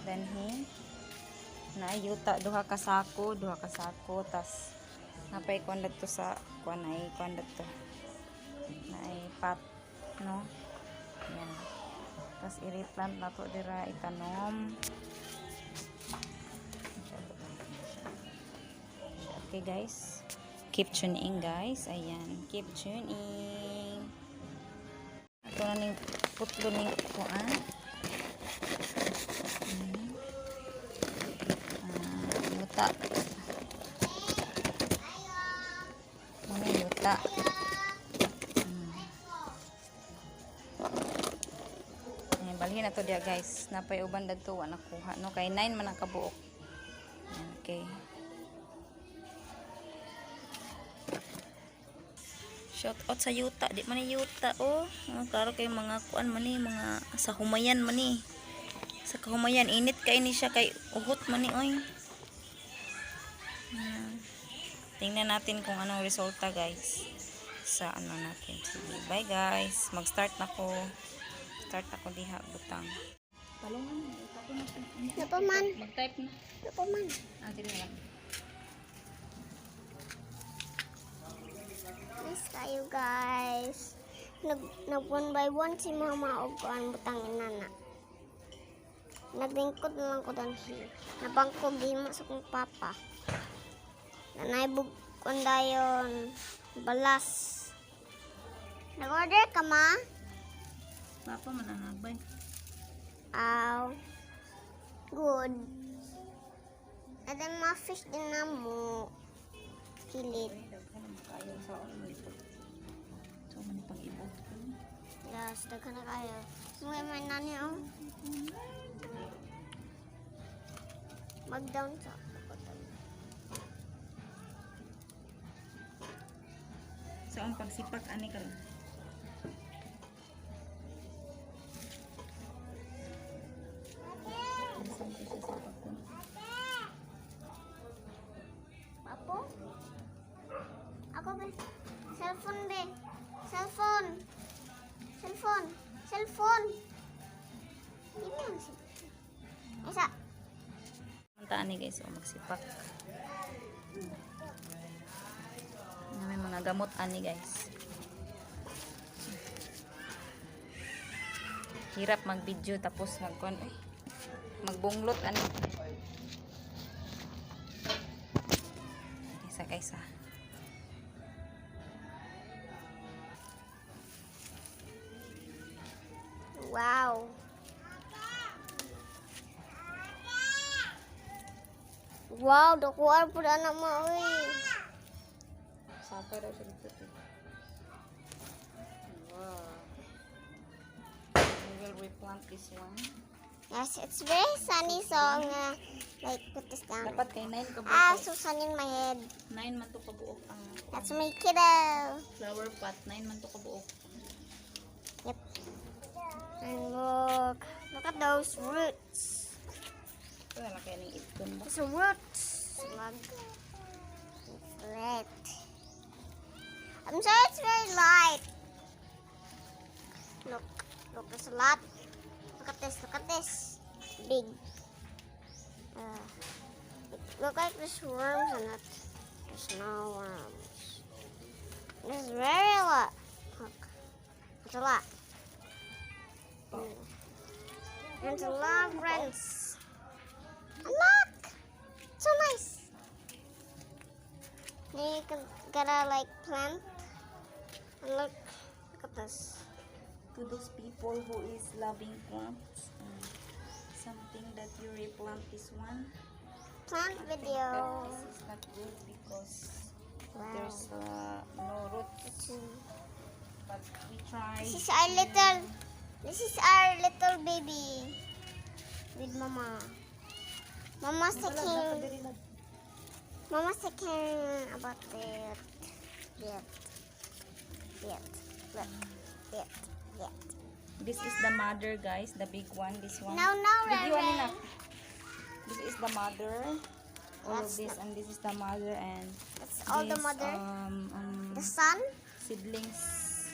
Danhi. Na yuta duha ka sako, tas napay kuan dito sa kuan ay kuan dito. Na ay pat, no? Yan. Tas i-replant na to dira itanom. Okay guys. Keep tuning guys. Ayan, keep tuning. Ito na ning putlo ning kuan. Yuta. Ano yuta? Ayan, balhin na to dia guys. Napay uban dadto wa nakuha no kay 9 man ang kabuok. Ayan, okay. Shout out sa yuta, di man ni yuta oh. Klaro kay mga kuan man ni, mga sa humayan man ni. Sa kahumayan init kay ni siya kay uhot man ni oy. Tingnan natin kung anong resulta guys. Sa ano natin. Sige, bye guys. Mag-start na ko. Start na ko diha butang. Palungan na, itapo natin. Napaman. Mag-type na. Napaman. Dire na. Nice kayo guys. Nag 1 by 1 si mama o kuan butang inana. Naglingkod na lang ko danhi. Nabangkog himo sa kong papa. Nanaibog kuan dayon balas. Nag-order ka ma? Papa mananagbay. Aw. Good. And then mga fish din na mo. Kilit. Kayo sa ito. So man pang ibot. Yes, daghan na kayo. Mga may nani oh. Mag-down sa So ang pagsipak ani ka lang. Apo? Ako ba? Cellphone be. Cellphone. Cellphone. Cellphone. Hindi mo si. Isa. Puntaan ni guys, o magsipak. May mga gamot ani guys. Hirap mag-video tapos magkuan magbunglot ani. Kaysa. Wow. Wow, dakuan po na naman uy. Sapa daw siya dito. Wow. We will replant this one. Yes, it's very sunny so like put this down. Dapat kay 9 ka Ah, buok. so sunny in my head. 9 man to kabuok ang That's my kiddo. flower pot. 9 man to kabuok. Yep. And look at those roots. Ito na kaya ng itkon ba? It's roots. Look. It's red. I'm sorry it's very light. Look, there's a lot. Look at this. Big. Look like there's worms in it. There's no worms. There's very a lot. Look. It's a lot. There's a lot of friends. And look! So nice. Then you can gotta like plant. And look at this. To those people who is loving plants, something that you replant this one. Plant I think video. that this is not good because Wow. there's no roots. But we try. This is our little baby with mama. Mama's taking about it. Yet. This is the mother, guys, the big one. This one. No, Video Rere. na. This is the mother. All of That's this, and this is the mother, and That's all the this, mother. The the son, seedlings.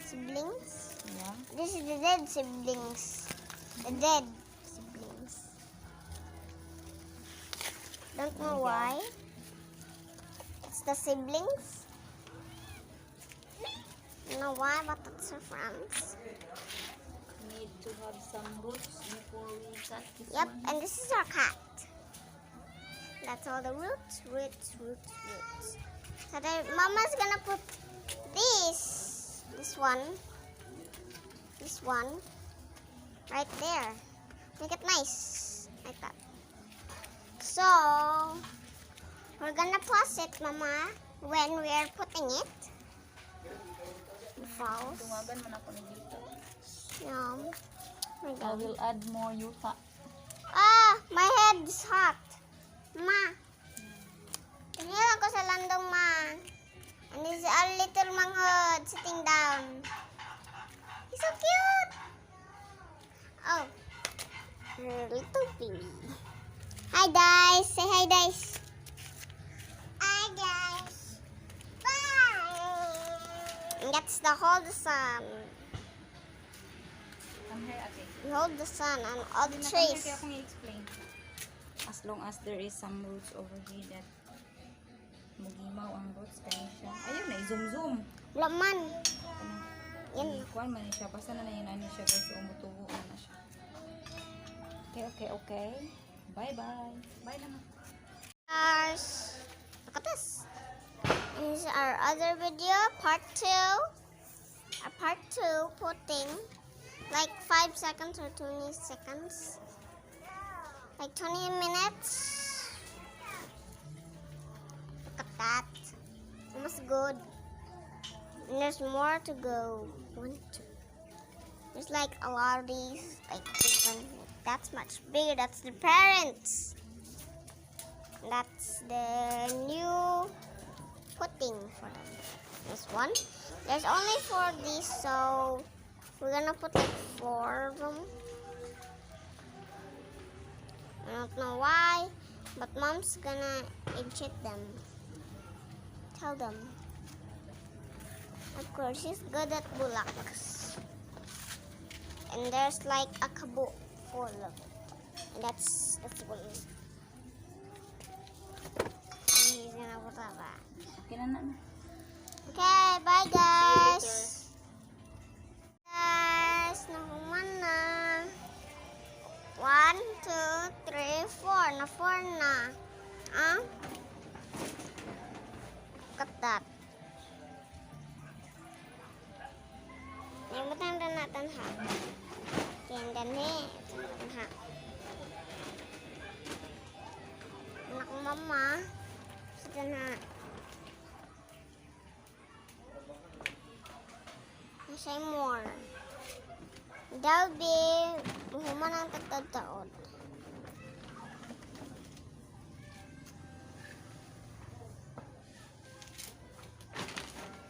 siblings. Yeah. This is the dead siblings. The dead siblings. Don't know why. It's the siblings. Don't know why, but it's her friends. Need to have some roots before we cut this Yep, one. and this is our cat. That's all the roots. So Mama's gonna put this one, right there. Make it nice, like that. So, we're gonna pause it, Mama, when we are putting it. False. Tumagan man ako ni dito. Yum. My I God. will add more yuta. Ah, my head is hot. Ma. Tingnan ko sa landong, Ma. And this is our little manghod sitting down. He's so cute. Oh. Her little baby. Hi, guys. Say hi, guys. Hi, guys. Bye. And that's the hold the sun. Come here, ate. We hold the sun and all the Come here, trees. kaya akong i-explain. As long as there is some roots over here that magimaw ang roots kaya siya. Ayun na, zoom. Laman. Yan. Kuan man siya. Basta na yun ani siya guys. Umutubo na siya. Okay. Bye-bye. Bye naman. Guys, look at this. And this is our other video, part 2. Our part 2 putting like 5 seconds or 20 seconds. Like 20 minutes. Look at that. Almost good. And there's more to go. 1, 2. There's like a lot of these, like this one. That's much bigger. That's the parents. That's the new putting for them. This one. There's only 4 of these, so we're gonna put like 4 of them. I don't know why, but Mom's gonna educate them. Tell them. Of course, she's good at bulaks. And there's like a kabo full of it. And that's one. And he's gonna put that back. Okay na. Okay, bye guys. See Guys, nahuman na. 1, 2, 3, 4. Na 4 na. Ah? Look at that. Yung batang na natin ha. Yan gani. Ha. Anak mama. Sa na. Say more. Daw be human ang tatataon.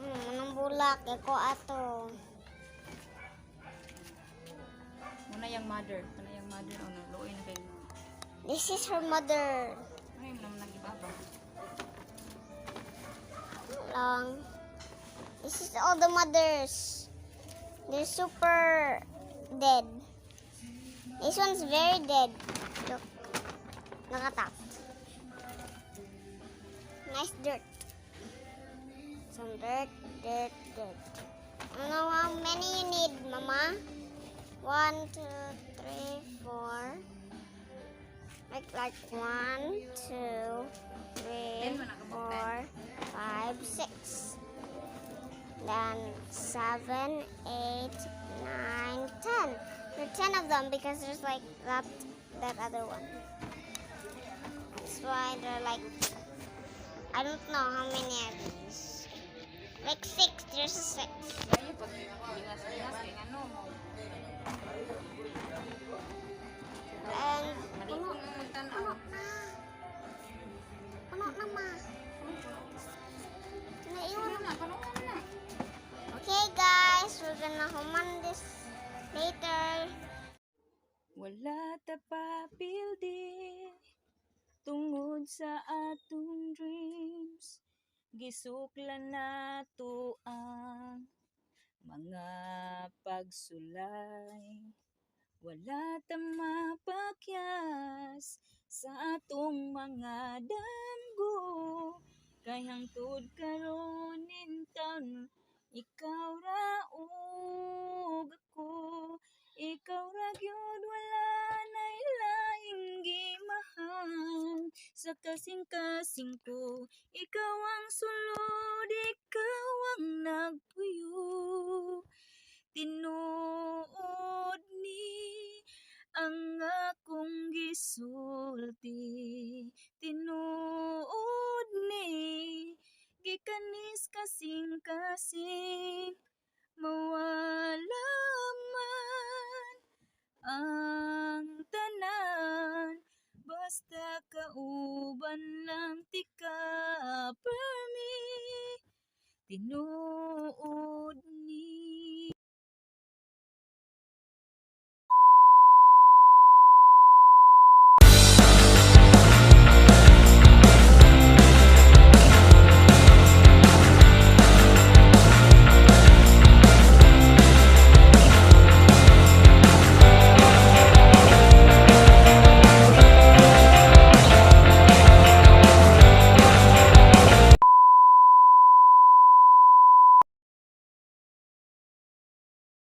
Manang bulak eko ato. Muna yung mother. Ano, luoy na kayo. This is her mother. Ano yung naman nag-ibaba? Long. This is all the mothers. They're super dead. This one's very dead. Look. Nakatak. Nice dirt. Some dirt. I don't know how many you need, Mama. 1, 2, 3, 4. Like 1, 2, 3, 4, 5, 6. Then 7, 8, 9, 10. There are 10 of them because there's like that other one. That's why they're like, I don't know how many are these. Like 6. There's a 6. Ayun, pag bingas-bingas, kaya ano mo. And Malikon mo magtanaw. puno na ma. Naiwan. Puno na. Okay guys, we're gonna human this later. Wala ta pa pildi tungod sa atong dreams. Gisuklan nato ang mga pagsulay. Wala ta mapakyas sa atong mga damgo. Kay hangtod karon nintaw ikaw ra ug ako. Ikaw ra gyud wala nay laing gimahal. Sa kasing-kasing ko, ikaw ang sulod, ikaw ang nagpuyo. Tinuod ni ang akong gisulti. Tinuod ni gikanis kasing-kasing mawala man ang tanan. Basta kauban lang tika for me. Tinuod